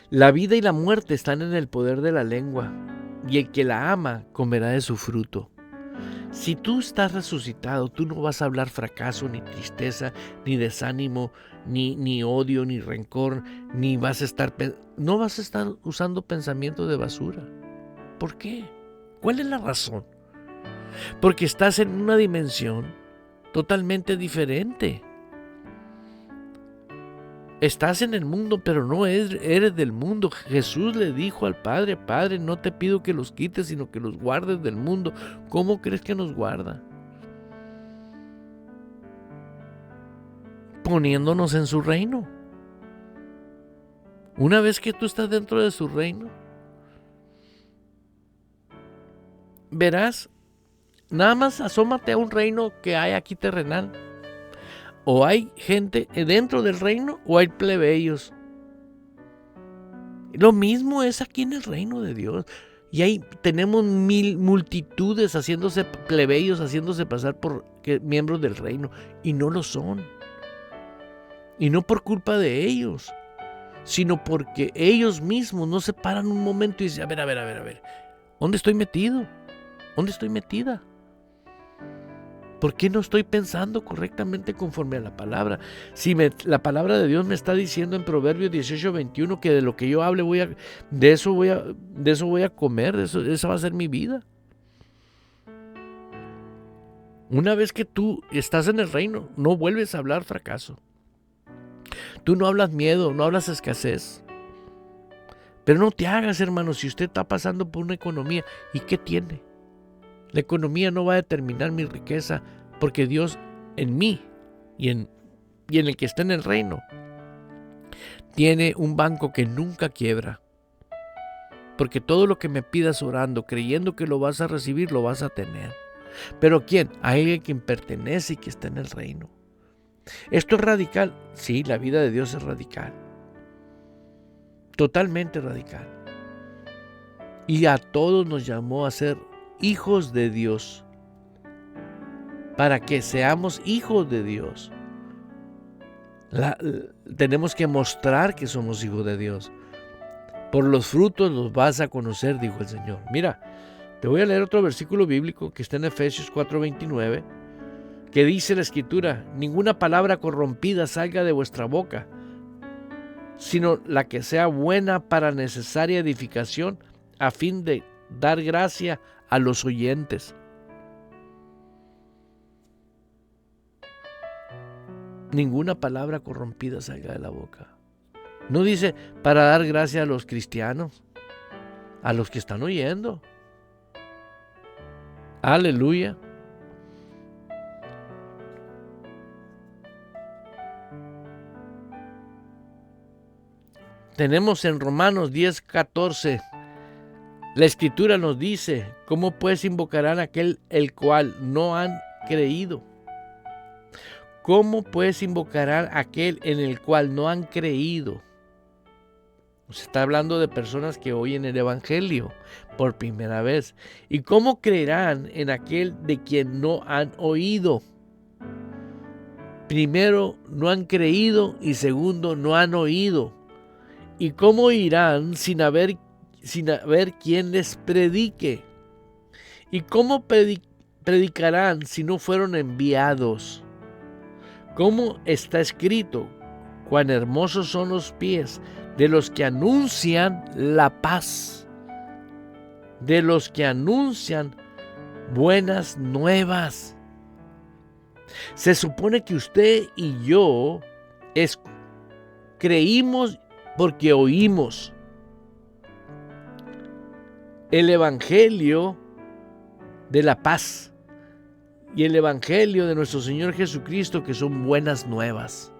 La vida y la muerte están en el poder de la lengua, y el que la ama comerá de su fruto. Si tú estás resucitado, tú no vas a hablar fracaso, ni tristeza, ni desánimo, ni odio, ni rencor, no vas a estar usando pensamientos de basura. ¿Por qué? ¿Cuál es la razón? Porque estás en una dimensión totalmente diferente. Estás en el mundo, pero no eres del mundo. Jesús le dijo al Padre, Padre, no te pido que los quites, sino que los guardes del mundo. ¿Cómo crees que nos guarda? Poniéndonos en su reino. Una vez que tú estás dentro de su reino, verás, nada más asómate a un reino que hay aquí terrenal. O hay gente dentro del reino o hay plebeyos. Lo mismo es aquí en el reino de Dios. Y ahí tenemos multitudes haciéndose plebeyos, haciéndose pasar por miembros del reino. Y no lo son. Y no por culpa de ellos, sino porque ellos mismos no se paran un momento y dicen, a ver. ¿Dónde estoy metido? ¿Dónde estoy metida? ¿Por qué no estoy pensando correctamente conforme a la palabra? Si la palabra de Dios me está diciendo en Proverbios 18:21 que de lo que yo hable de eso voy a comer, esa va a ser mi vida. Una vez que tú estás en el reino, no vuelves a hablar fracaso. Tú no hablas miedo, no hablas escasez. Pero no te hagas, hermano, si usted está pasando por una economía, ¿y qué tiene? La economía no va a determinar mi riqueza, porque Dios en mí y en el que está en el reino tiene un banco que nunca quiebra. Porque todo lo que me pidas orando, creyendo que lo vas a recibir, lo vas a tener. ¿Pero quién? A alguien que pertenece y que está en el reino. ¿Esto es radical? Sí, la vida de Dios es radical. Totalmente radical. Y a todos nos llamó a ser hijos de Dios. para que seamos hijos de Dios. Tenemos que mostrar que somos hijos de Dios. Por los frutos los vas a conocer, dijo el Señor. Mira, te voy a leer otro versículo bíblico que está en Efesios 4:29, que dice la Escritura: ninguna palabra corrompida salga de vuestra boca, sino la que sea buena para necesaria edificación, a fin de dar gracia a los oyentes. Ninguna palabra corrompida salga de la boca. No dice para dar gracia a los cristianos, a los que están oyendo. Aleluya. Tenemos en Romanos 10:14, la Escritura nos dice: ¿cómo pues invocarán a aquel el cual no han creído? ¿Cómo pues invocarán a aquel en el cual no han creído? Se está hablando de personas que oyen el Evangelio por primera vez. ¿Y cómo creerán en aquel de quien no han oído? Primero, no han creído, y segundo, no han oído. ¿Y cómo irán sin haber quien les predique? ¿Y cómo predicarán si no fueron enviados? ¿Cómo está escrito? Cuán hermosos son los pies de los que anuncian la paz, de los que anuncian buenas nuevas. Se supone que usted y yo creímos porque oímos el Evangelio de la paz y el Evangelio de nuestro Señor Jesucristo, que son buenas nuevas.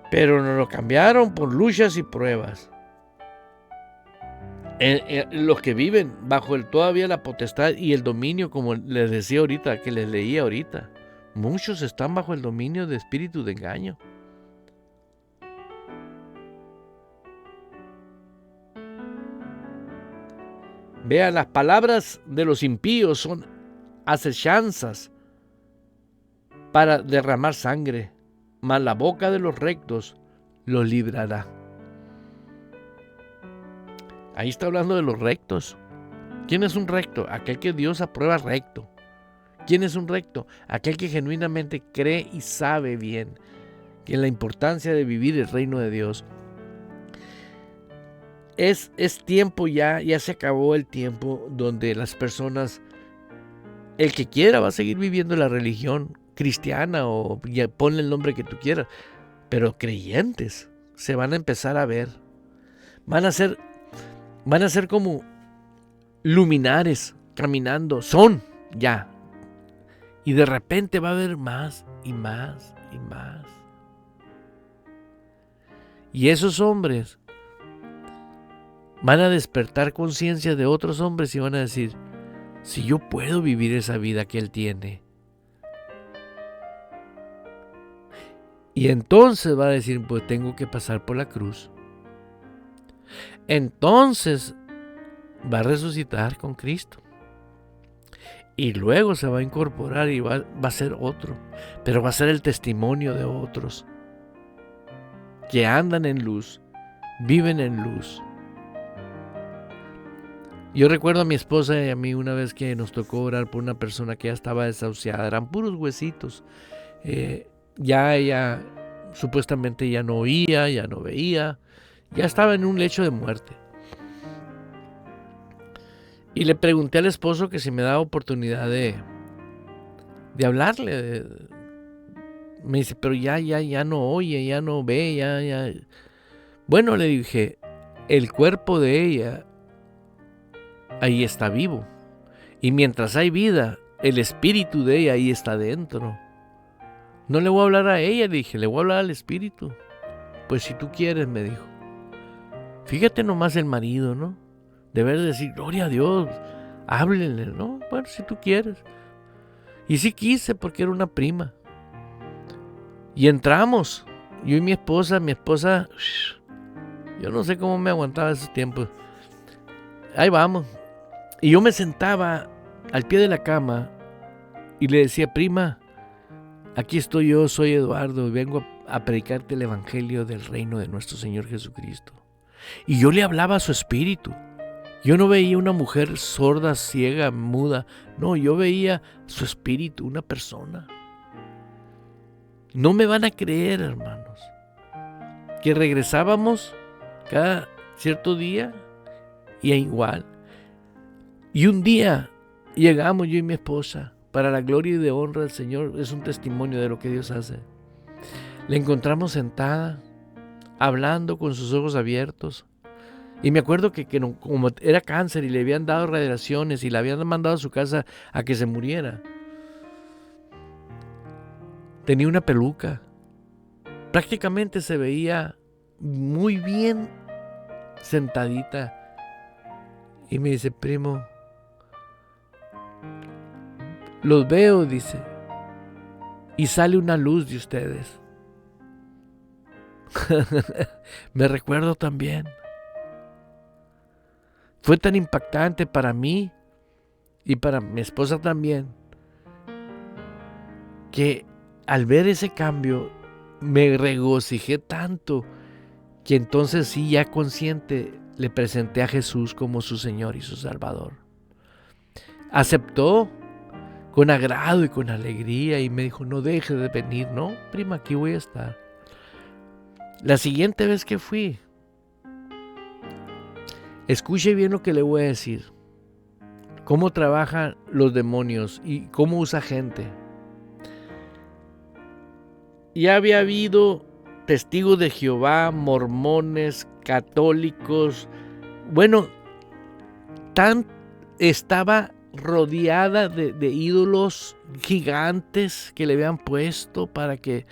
Pero nos lo cambiaron por luchas y pruebas. Los que viven bajo todavía la potestad y el dominio, como les decía ahorita, que les leía ahorita, muchos están bajo el dominio de espíritu de engaño. Vean, las palabras de los impíos son acechanzas para derramar sangre, mas la boca de los rectos los librará. Ahí está hablando de los rectos. ¿Quién es un recto? Aquel que Dios aprueba recto. ¿Quién es un recto? Aquel que genuinamente cree y sabe bien que la importancia de vivir el reino de Dios. Es tiempo ya se acabó el tiempo donde las personas, el que quiera va a seguir viviendo la religión cristiana o ponle el nombre que tú quieras, pero creyentes se van a empezar a ver. Van a ser como luminares caminando, son ya. Y de repente va a haber más y más y más. Y esos hombres van a despertar conciencia de otros hombres y van a decir: si yo puedo vivir esa vida que él tiene. Y entonces va a decir: pues tengo que pasar por la cruz. Entonces va a resucitar con Cristo. Y luego se va a incorporar y va a ser otro. Pero va a ser el testimonio de otros que andan en luz, viven en luz. Yo recuerdo a mi esposa y a mí una vez que nos tocó orar por una persona que ya estaba desahuciada. Eran puros huesitos. Ya ella supuestamente ya no oía, ya no veía. Ya estaba en un lecho de muerte. Y le pregunté al esposo que si me daba oportunidad de hablarle. Me dice: pero ya no oye, ya no ve, ya. Bueno, le dije, el cuerpo de ella ahí está vivo. Y mientras hay vida, el espíritu de ella ahí está dentro. No le voy a hablar a ella, le dije, le voy a hablar al espíritu. Pues si tú quieres, me dijo. Fíjate nomás el marido, ¿no? Deber decir: gloria a Dios, háblenle, ¿no? Bueno, si tú quieres. Y sí quise, porque era una prima. Y entramos, yo y mi esposa, yo no sé cómo me aguantaba esos tiempos. Ahí vamos. Y yo me sentaba al pie de la cama y le decía: prima, aquí estoy yo, soy Eduardo, y vengo a predicarte el evangelio del reino de nuestro Señor Jesucristo. Y yo le hablaba a su espíritu. Yo no veía una mujer sorda, ciega, muda. No, yo veía su espíritu, una persona. No me van a creer, hermanos, que regresábamos cada cierto día y igual. Y un día llegamos yo y mi esposa, para la gloria y de honra del Señor, es un testimonio de lo que Dios hace. La encontramos sentada, hablando con sus ojos abiertos. Y me acuerdo que como era cáncer y le habían dado radiaciones y la habían mandado a su casa a que se muriera, tenía una peluca. Prácticamente se veía muy bien sentadita. Y me dice: primo, los veo, dice, y sale una luz de ustedes. Me recuerdo también. Fue tan impactante para mí y para mi esposa también, que al ver ese cambio me regocijé tanto que entonces sí, ya consciente, le presenté a Jesús como su Señor y su Salvador. Aceptó con agrado y con alegría y me dijo: no deje de venir. No, prima, aquí voy a estar. La siguiente vez que fui, escuche bien lo que le voy a decir. Cómo trabajan los demonios y cómo usa gente. Ya había habido testigos de Jehová, mormones, católicos. Bueno, estaba rodeada de ídolos gigantes que le habían puesto para que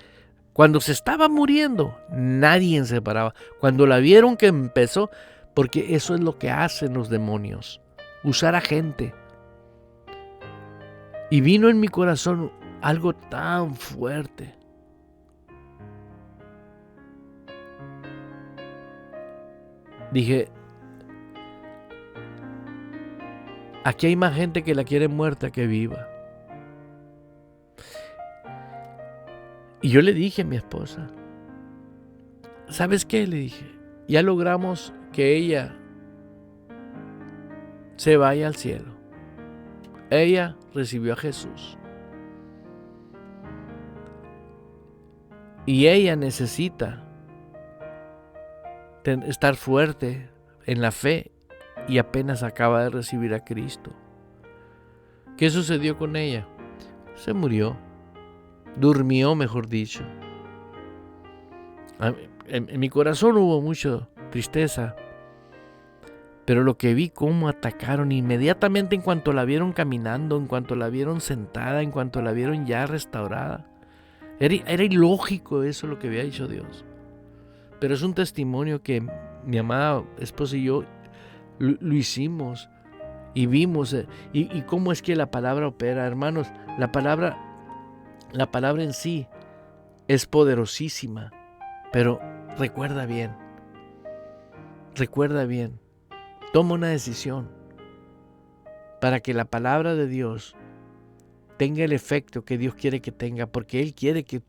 cuando se estaba muriendo nadie se paraba. Cuando la vieron que empezó, porque eso es lo que hacen los demonios, usar a gente. Y vino en mi corazón algo tan fuerte. Dije: aquí hay más gente que la quiere muerta que viva. Y yo le dije a mi esposa: ¿sabes qué? Le dije: ya logramos que ella se vaya al cielo. Ella recibió a Jesús. Y ella necesita estar fuerte en la fe y apenas acaba de recibir a Cristo. ¿Qué sucedió con ella? Se murió. Durmió, mejor dicho. En mi corazón hubo mucha tristeza. Pero lo que vi, cómo atacaron inmediatamente en cuanto la vieron caminando, en cuanto la vieron sentada, en cuanto la vieron ya restaurada. Era ilógico eso lo que había dicho Dios. Pero es un testimonio que mi amada esposa y yo lo hicimos y vimos. Y cómo es que la palabra opera, hermanos. La palabra en sí es poderosísima. Pero recuerda bien. Toma una decisión para que la palabra de Dios tenga el efecto que Dios quiere que tenga, porque Él quiere que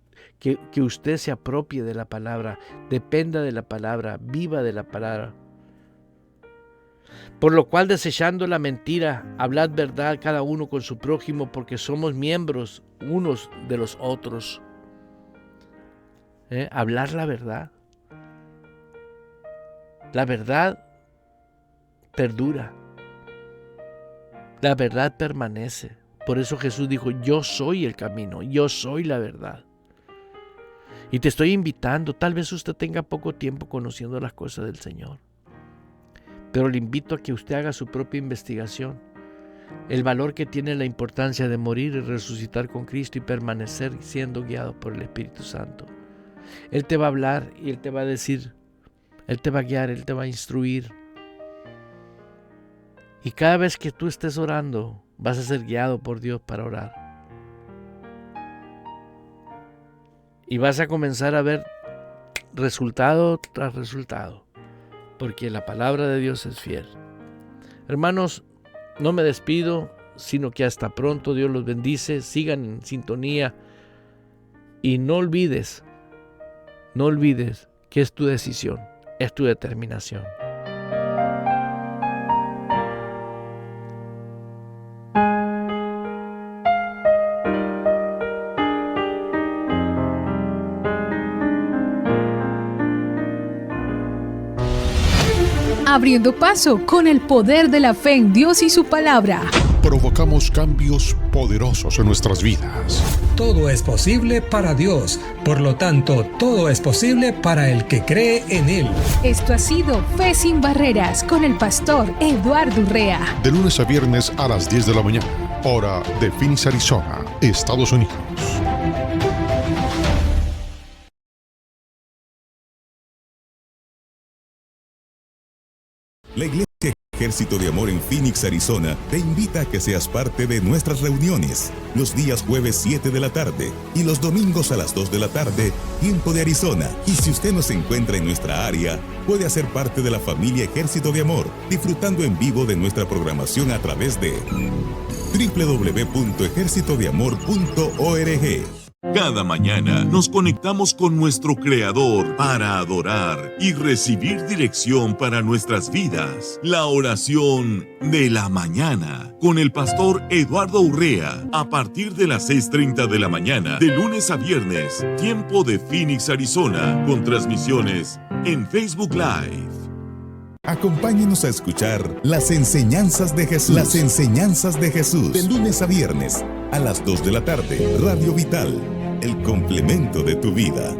usted se apropie de la palabra, dependa de la palabra, viva de la palabra. Por lo cual, desechando la mentira, hablad verdad cada uno con su prójimo, porque somos miembros unos de los otros. Hablar la verdad. La verdad perdura. La verdad permanece. Por eso Jesús dijo: yo soy el camino, yo soy la verdad. Y te estoy invitando, tal vez usted tenga poco tiempo conociendo las cosas del Señor, pero le invito a que usted haga su propia investigación. El valor que tiene la importancia de morir y resucitar con Cristo y permanecer siendo guiado por el Espíritu Santo. Él te va a hablar y Él te va a decir, Él te va a guiar, Él te va a instruir. Y cada vez que tú estés orando, vas a ser guiado por Dios para orar. Y vas a comenzar a ver resultado tras resultado, porque la palabra de Dios es fiel. Hermanos, no me despido sino que hasta pronto. Dios los bendice, sigan en sintonía y no olvides que es tu decisión, es tu determinación. Abriendo paso con el poder de la fe en Dios y su palabra. Provocamos cambios poderosos en nuestras vidas. Todo es posible para Dios, por lo tanto, todo es posible para el que cree en Él. Esto ha sido Fe sin Barreras con el pastor Eduardo Urrea. De lunes a viernes a las 10 de la mañana, hora de Phoenix, Arizona, Estados Unidos. La Iglesia Ejército de Amor en Phoenix, Arizona, te invita a que seas parte de nuestras reuniones los días jueves 7 de la tarde y los domingos a las 2 de la tarde, tiempo de Arizona. Y si usted no se encuentra en nuestra área, puede hacer parte de la familia Ejército de Amor, disfrutando en vivo de nuestra programación a través de www.ejercitodeamor.org. Cada mañana nos conectamos con nuestro Creador para adorar y recibir dirección para nuestras vidas. La oración de la mañana con el pastor Eduardo Urrea a partir de las 6:30 de la mañana de lunes a viernes, tiempo de Phoenix, Arizona, con transmisiones en Facebook Live. Acompáñenos a escuchar las enseñanzas de Jesús. Las enseñanzas de Jesús. De lunes a viernes a las 2 de la tarde. Radio Vital, el complemento de tu vida.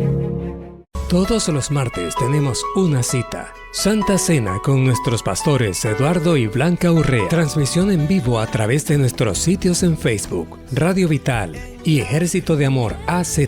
Todos los martes tenemos una cita. Santa Cena con nuestros pastores Eduardo y Blanca Urrea. Transmisión en vivo a través de nuestros sitios en Facebook, Radio Vital y Ejército de Amor AZ.